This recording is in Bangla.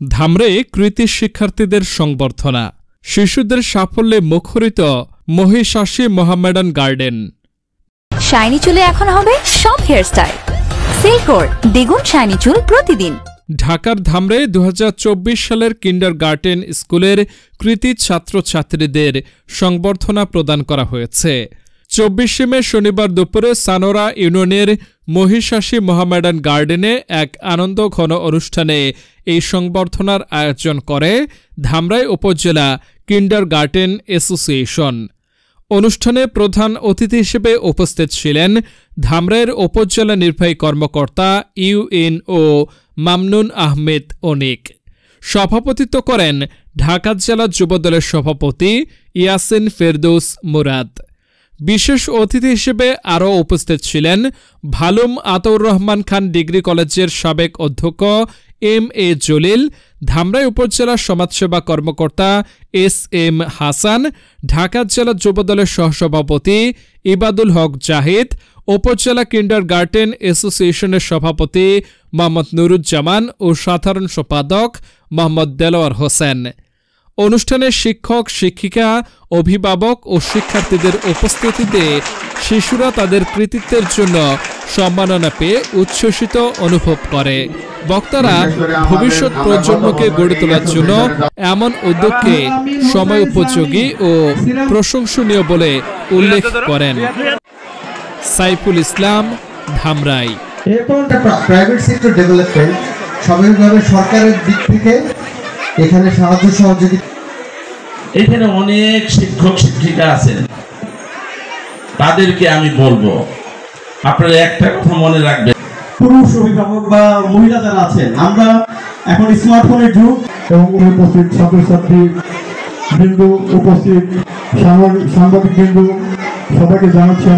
ধামরাই কৃতি শিক্ষার্থীদের সংবর্ধনা, শিশুদের সাফল্যে মুখরিত মহিষাসী মোহামেডান গার্ডেন। শাইনি চুলে এখন হবে সব হেয়ারস্টাইল। সিল্কোর দ্বিগুণ শাইনি চুল প্রতিদিন। ঢাকার ধামরাই 2024 সালের কিন্ডারগার্টেন স্কুলের কৃতি ছাত্রছাত্রীদের সংবর্ধনা প্রদান করা হয়েছে। 24 মে শনিবার দুপুরে সানোরা ইউনিয়নের মহিষাসী মোহামেডান গার্ডেনে এক আনন্দঘন অনুষ্ঠানে এই সংবর্ধনার আয়োজন করে ধামরাই উপজেলা কিন্ডারগার্টেন অ্যাসোসিয়েশন। অনুষ্ঠানে প্রধান অতিথি হিসেবে উপস্থিত ছিলেন ধামরাইয়ের উপজেলা নির্বাহী কর্মকর্তা ইউএনও মামনুন আহমেদ অনিক। সভাপতিত্ব করেন ঢাকা জেলা যুবদলের সভাপতি ইয়াসিন ফেরদৌস মুরাদ। বিশেষ অতিথি হিসেবে আরও উপস্থিত ছিলেন ভালুম আতাউর রহমান খান ডিগ্রি কলেজের সাবেক অধ্যক্ষ এম.এ. জলিল, ধামরাই উপজেলা সমাজসেবা কর্মকর্তা এস.এম. হাসান, ঢাকা জেলা যুবদলের সহসভাপতি ইবাদুল হক জাহিদ, উপজেলা কিন্ডারগার্টেন অ্যাসোসিয়েশনের সভাপতি মোহাম্মদ নুরুজ্জামান ও সাধারণ সম্পাদক মোহাম্মদ দেলোয়ার হোসেন। অনুষ্ঠানে শিক্ষক, শিক্ষিকা, অভিভাবক ও শিক্ষার্থীদের উপস্থিতিতে শিশুরা তাদের কৃতিত্বের জন্য সম্মাননা পেয়ে উচ্ছ্বসিত অনুভব করে। বক্তারা ভবিষ্যৎ প্রজন্মকে গড়ে তোলার জন্য এমন উদ্যোগকে সময় উপযোগী ও প্রশংসনীয় বলে উল্লেখ করেন। Saiful Islam, Dhamrai. Private sector development সামগ্রিকভাবে সরকারের দিক থেকে এখানে সাহায্য সহযোগিতা। এখানে অনেক শিক্ষক শিক্ষিকা আছেন, তাদেরকে আমি বলবো আপনারা একটা কথা মনে রাখবেন, পুরুষ অভিভাবক বা মহিলা যারা আছেন, আমরা এখন স্মার্টফোনের যুগ এবং উপস্থিত ছাত্রছাত্রী বিন্দু, উপস্থিত সাংবাদিক বিন্দু, সবাইকে জানাচ্ছি